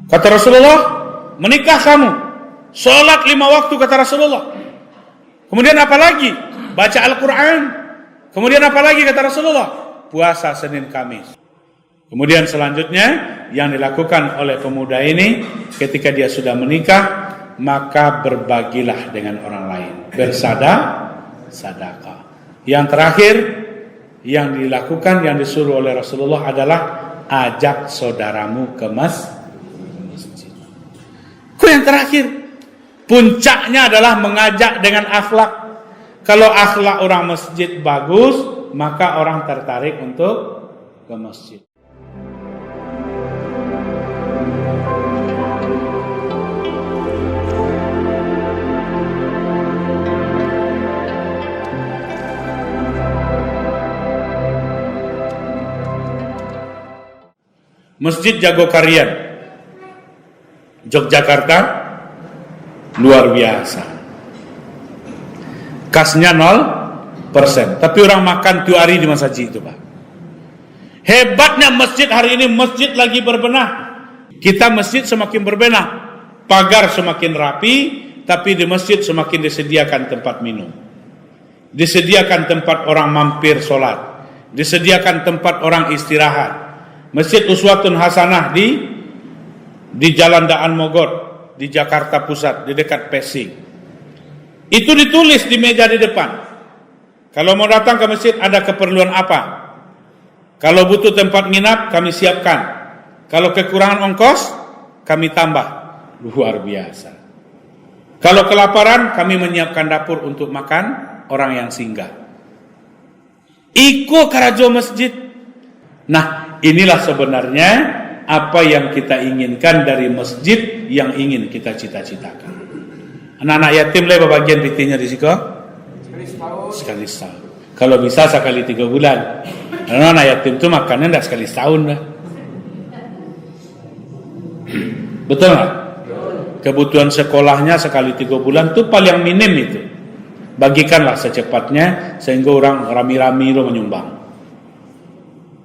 Kata Rasulullah, menikah kamu, sholat 5 waktu kata Rasulullah. Kemudian apa lagi? Baca Al-Quran. Kemudian apa lagi kata Rasulullah? Puasa Senin Kamis. Kemudian selanjutnya yang dilakukan oleh pemuda ini ketika dia sudah menikah, maka berbagilah dengan orang lain, bersadaqah. Yang terakhir yang dilakukan, yang disuruh oleh Rasulullah adalah ajak saudaramu ke masjid. Yang terakhir, puncaknya adalah mengajak dengan akhlak. Kalau akhlak orang masjid bagus, maka orang tertarik untuk ke masjid. Masjid Jagokarian, Yogyakarta, luar biasa. Kasnya 0%, tapi orang makan tiap hari di masjid itu, Pak. Hebatnya masjid hari ini, masjid lagi berbenah. Kita masjid semakin berbenah, pagar semakin rapi, tapi di masjid semakin disediakan tempat minum, disediakan tempat orang mampir sholat, disediakan tempat orang istirahat. Masjid Uswatun Hasanah di Jalan Daan Mogot di Jakarta Pusat, di dekat Pesing. Itu ditulis di meja di depan. Kalau mau datang ke masjid ada keperluan apa? Kalau butuh tempat nginap kami siapkan. Kalau kekurangan ongkos kami tambah. Luar biasa. Kalau kelaparan kami menyiapkan dapur untuk makan orang yang singgah. Iko karajo masjid. Nah, inilah sebenarnya apa yang kita inginkan dari masjid yang ingin kita cita-citakan. Anak-anak yatim lah bagian pitinya di situ. Sekali setahun. Kalau bisa sekali 3 bulan. Karena anak yatim itu makannya tidak sekali setahun lah. Betul nggak? Kebutuhan sekolahnya sekali 3 bulan itu paling minim itu. Bagikanlah secepatnya sehingga orang rami-rami lo menyumbang.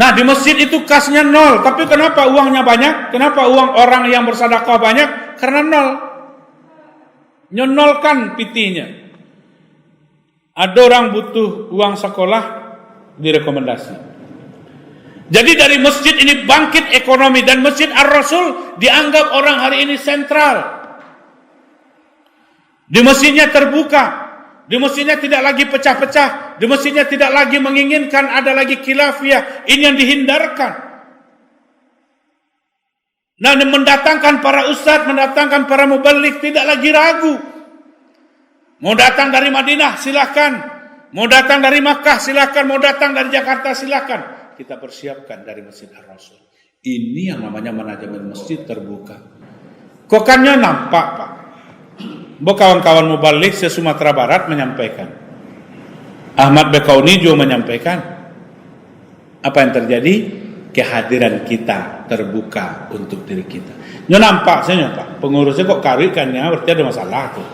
Nah, di masjid itu kasnya 0, tapi kenapa uangnya banyak? Kenapa uang orang yang bersedekah banyak? Karena 0. Nyonolkan pitinya. Ada orang butuh uang sekolah, direkomendasi. Jadi dari masjid ini bangkit ekonomi, dan Masjid Ar-Rasul dianggap orang hari ini sentral. Di masjidnya terbuka. Di masjidnya tidak lagi pecah-pecah. Di masjidnya tidak lagi menginginkan ada lagi khilafiyah. Ini yang dihindarkan. Nah, mendatangkan para ustadz, mendatangkan para mubalik, tidak lagi ragu. Mau datang dari Madinah, silakan. Mau datang dari Makkah, silakan. Mau datang dari Jakarta, silakan. Kita persiapkan dari Masjid Ar-Rasul. Ini yang namanya manajemen masjid terbuka. Kokannya nampak, Pak. Kawan-kawan mubalik se-Sumatera Barat menyampaikan. Ahmad Bekauni juga menyampaikan. Apa yang terjadi? Kehadiran kita terbuka untuk diri kita. Nyo nampak, saya nampak. Pengurusnya kok karikannya, berarti ada masalah tuh.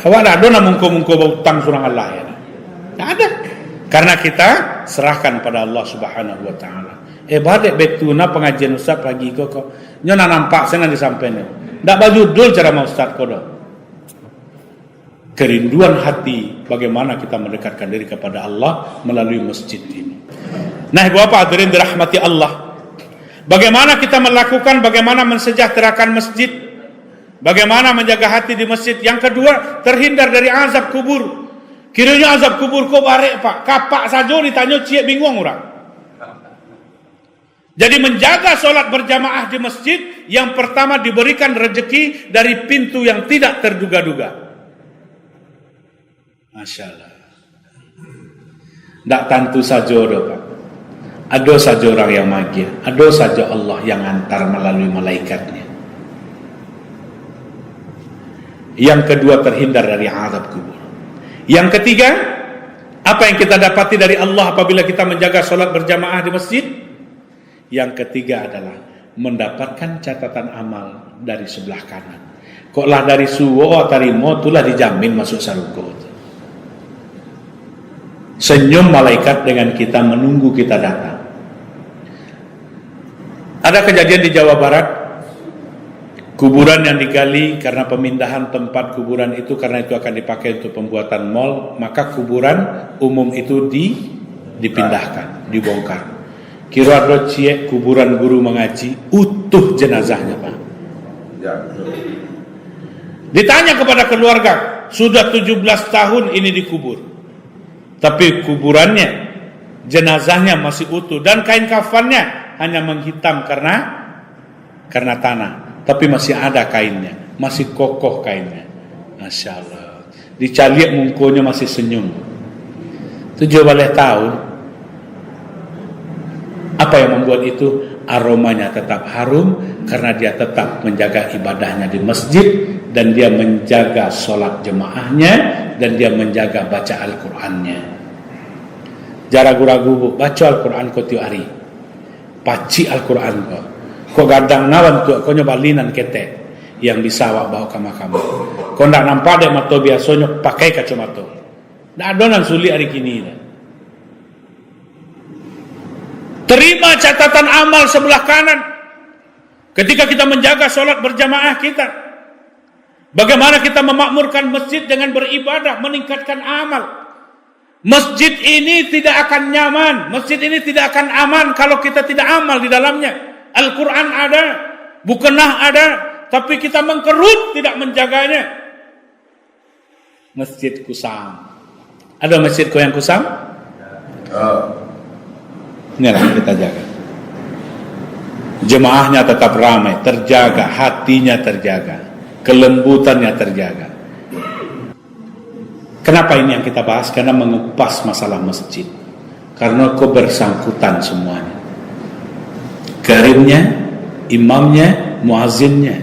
Awak ada mungko-mungko utang surang Allah ya? Tidak ada. Karena kita serahkan pada Allah Subhanahu Wa Taala. Badek betuna pengajian ustaz pagi kok. Nyona nampak saya disampaikan. Ndak baju dul cara mau ustaz kodo. Kerinduan hati bagaimana kita mendekatkan diri kepada Allah melalui masjid ini. Nah, Bapak hadirin dirahmati Allah. Bagaimana kita melakukan, bagaimana mensejahterakan masjid? Bagaimana menjaga hati di masjid? Yang kedua, terhindar dari azab kubur. Kiranya azab kubur kok barek, Pak. Kapak saja ditanya ciek bingung orang. Jadi menjaga sholat berjamaah di masjid, yang pertama diberikan rezeki dari pintu yang tidak terduga-duga. Masya Allah. Tak tentu saja, Pak. Ada saja orang yang magil, ada saja Allah yang antar melalui malaikatnya. Yang kedua, terhindar dari azab kubur. Yang ketiga, apa yang kita dapati dari Allah apabila kita menjaga sholat berjamaah di masjid? Yang ketiga adalah mendapatkan catatan amal dari sebelah kanan. Koklah dari suwo tarimo itulah dijamin masuk surga. Senyum malaikat dengan kita, menunggu kita datang. Ada kejadian di Jawa Barat, kuburan yang digali karena pemindahan tempat kuburan itu, karena itu akan dipakai untuk pembuatan mal, maka kuburan umum itu dipindahkan, dibongkar. Kira cie kuburan guru mengaji utuh jenazahnya, Pak. Ditanya kepada keluarga, sudah 17 tahun ini dikubur, tapi kuburannya, jenazahnya masih utuh, dan kain kafannya hanya menghitam karena tanah, tapi masih ada kainnya, masih kokoh kainnya. Masya Allah. Dicaliak mungkonya masih senyum. 17 tahun. Apa yang membuat itu? Aromanya tetap harum karena dia tetap menjaga ibadahnya di masjid, dan dia menjaga sholat jemaahnya, dan dia menjaga baca Al-Qur'annya. Jara ragu-ragu baca Al-Qur'an ko tiap hari. Paci Al-Quran kau gadang nawan tu kau nyoba linan ketek yang bisa awak bawa ke makam. Kau ndak nampak dek mato biasanya pakai kacamata. Ndak adonan sulit hari kini. Terima catatan amal sebelah kanan ketika kita menjaga solat berjamaah kita. Bagaimana kita memakmurkan masjid dengan beribadah, meningkatkan amal. Masjid ini tidak akan nyaman, masjid ini tidak akan aman kalau kita tidak amal di dalamnya. Al-Quran ada, bukanlah ada, tapi kita mengkerut, tidak menjaganya. Masjid kusam. Ada masjid yang kusam? Inilah yang kita jaga. Jemaahnya tetap ramai, terjaga, hatinya terjaga, kelembutannya terjaga. Kenapa ini yang kita bahas? Karena mengupas masalah masjid. Karena kebersangkutan semuanya. Karimnya, imamnya, muazzinnya.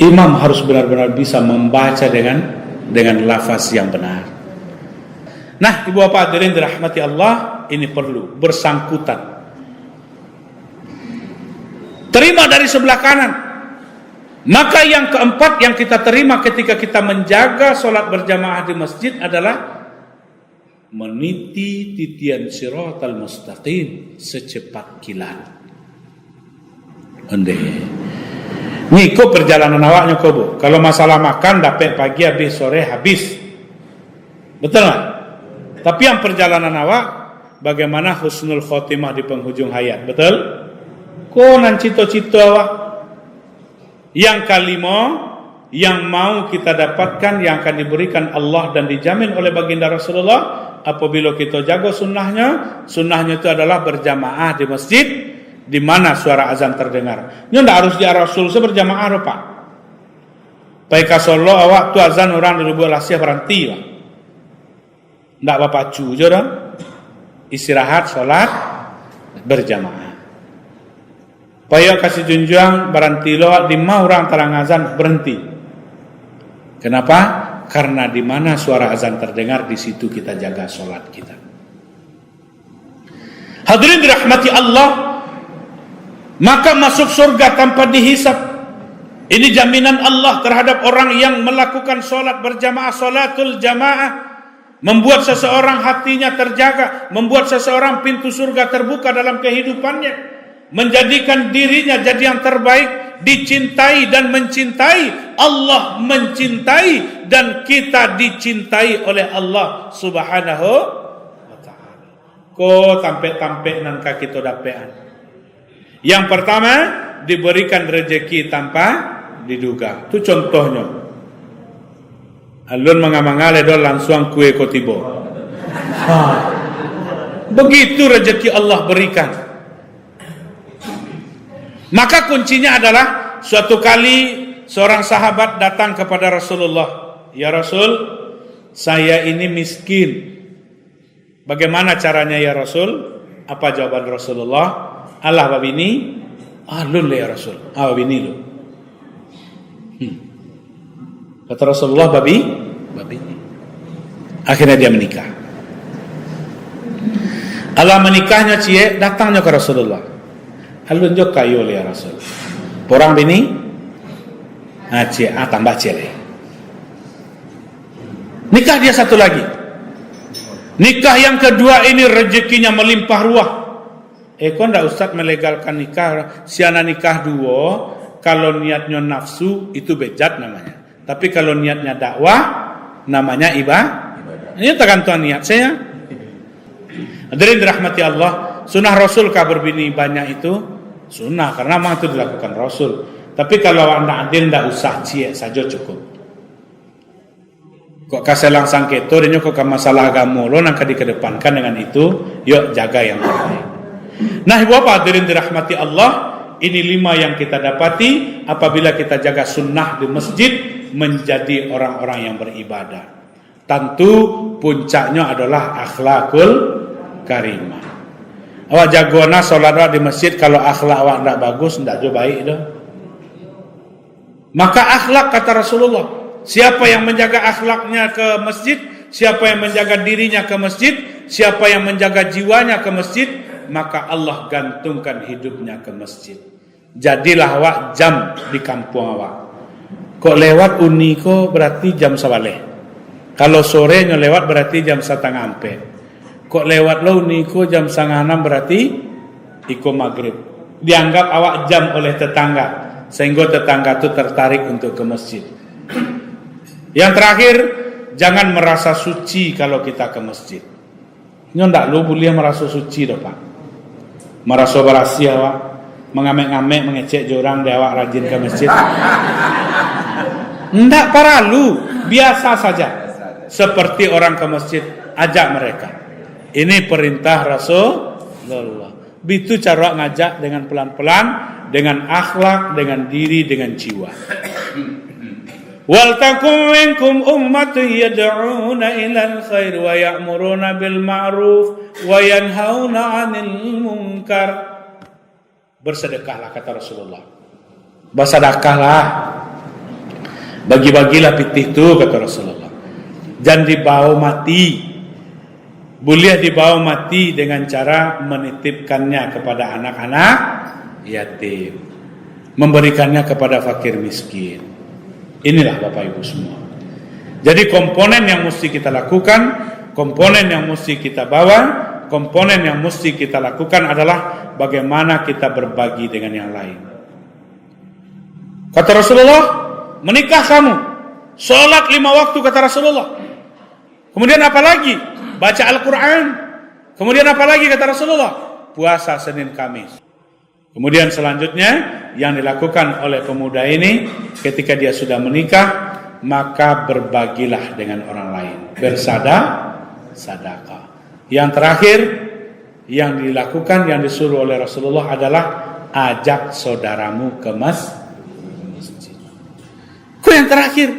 Imam harus benar-benar bisa membaca dengan lafaz yang benar. Nah, ibu bapak hadirin dirahmati Allah, ini perlu bersangkutan. Terima dari sebelah kanan. Maka yang keempat yang kita terima ketika kita menjaga solat berjamaah di masjid adalah meniti titian siratal mustaqim secepat kilat. Onde. Ngikut perjalanan awaknya kau bu. Kalau masalah makan dapat pagi habis sore habis. Betul tak? Tapi yang perjalanan awak bagaimana husnul khotimah di penghujung hayat. Betul? Kau nan cito-cito awak. Yang kelima, yang mau kita dapatkan, yang akan diberikan Allah dan dijamin oleh baginda Rasulullah apabila kita jaga sunnahnya. Sunnahnya itu adalah berjamaah di masjid di mana suara azan terdengar. Ini tidak harus di Rasul berjamaah Pak. Paika solo awak tu azan orang di Lubuk Lasih berhenti Pak. Tidak bapak cu je dah. Istirahat solat berjamaah. Payah kasih junjung berhenti lo di mana orang terang azan berhenti. Kenapa? Karena di mana suara azan terdengar di situ kita jaga solat kita. Hadirin dirahmati Allah, maka masuk surga tanpa dihisap. Ini jaminan Allah terhadap orang yang melakukan solat berjamaah, solatul jamaah. Membuat seseorang hatinya terjaga, membuat seseorang pintu surga terbuka dalam kehidupannya. Menjadikan dirinya jadi yang terbaik, dicintai dan mencintai, Allah mencintai dan kita dicintai oleh Allah Subhanahu wa taala. Ko tampe-tampe nan kaki to dapean. Yang pertama, diberikan rezeki tanpa diduga. Itu contohnya. Alun mengamangale do langsung kue ko tibo. Begitu rezeki Allah berikan. Maka kuncinya adalah suatu kali seorang sahabat datang kepada Rasulullah. Ya Rasul, saya ini miskin. Bagaimana caranya ya Rasul? Apa jawaban Rasulullah? Allah babini, alun ya Rasul. Babini lu. Kata Rasulullah babini. Akhirnya dia menikah. Allah menikahnya cie, datangnya ke Rasulullah. Alun jok kayu ya Rasul. Porang bini, tambah cile. Nikah dia satu lagi. Nikah yang kedua ini rezekinya melimpah ruah. kok ndak ustaz melegalkan nikah, siana nikah dua, kalau niatnya nafsu itu bejat namanya. Tapi kalau niatnya dakwah namanya ibadah. Ini tergantung niat saya. Hadirin dirahmati Allah, sunnah Rasul kah berbini banyak itu? Sunnah, karena memang itu dilakukan Rasul. Tapi kalau anda adil ndak usah cie saja cukup. Kok kasih langsung keto, dan kok masalah agama lo nang dikedepankan dengan itu, yuk jaga yang terbaik. Nah, ibu bapak hadirin dirahmati Allah, ini 5 yang kita dapati apabila kita jaga sunnah di masjid menjadi orang-orang yang beribadah. Tentu puncaknya adalah akhlakul karimah. Awak jagoana sholat di masjid, kalau akhlak awak tidak bagus, tidak juga baik itu. Maka akhlak kata Rasulullah, siapa yang menjaga akhlaknya ke masjid, siapa yang menjaga dirinya ke masjid, siapa yang menjaga jiwanya ke masjid, maka Allah gantungkan hidupnya ke masjid. Jadilah awak jam di kampung awak. Kok lewat uniko berarti jam sawaleh. Kalau sorenya lewat berarti jam 5:30. Kok lewat lo uniko jam 5:30 berarti iko maghrib. Dianggap awak jam oleh tetangga, sehingga tetangga itu tertarik untuk ke masjid. Yang terakhir, jangan merasa suci kalau kita ke masjid. Ndak lo boleh merasa suci doh Pak. Merasa berasi awak, mengamek-ngamek mengecek orang dia awak rajin ke masjid. Ndak paralu, biasa saja. Seperti orang ke masjid, ajak mereka. Ini perintah Rasulullah. Itu cara ngajak dengan pelan-pelan, dengan akhlak, dengan diri, dengan jiwa. Wal takum minkum ummatun yad'una ilal khair wa ya'muruna bil ma'ruf wa yanhauna 'anil munkar. Bersedekahlah kata Rasulullah. Bersedekahlah. Bagi-bagilah pitih itu kata Rasulullah. Jangan dibawa mati. Boleh dibawa mati dengan cara menitipkannya kepada anak-anak yatim, memberikannya kepada fakir miskin. Inilah Bapak Ibu semua. Jadi komponen yang mesti kita lakukan, komponen yang mesti kita bawa, komponen yang mesti kita lakukan adalah bagaimana kita berbagi dengan yang lain. Kata Rasulullah, menikah kamu, sholat 5 waktu kata Rasulullah. Kemudian apa lagi? Baca Al-Quran. Kemudian apa lagi kata Rasulullah? Puasa Senin Kamis. Kemudian selanjutnya yang dilakukan oleh pemuda ini ketika dia sudah menikah, maka berbagilah dengan orang lain, bersedekah. Yang terakhir yang dilakukan, yang disuruh oleh Rasulullah adalah ajak saudaramu ke masjid. Kok yang terakhir?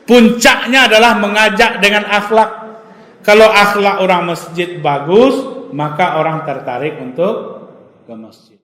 Puncaknya adalah mengajak dengan akhlak. Kalau akhlak orang masjid bagus, maka orang tertarik untuk ke masjid.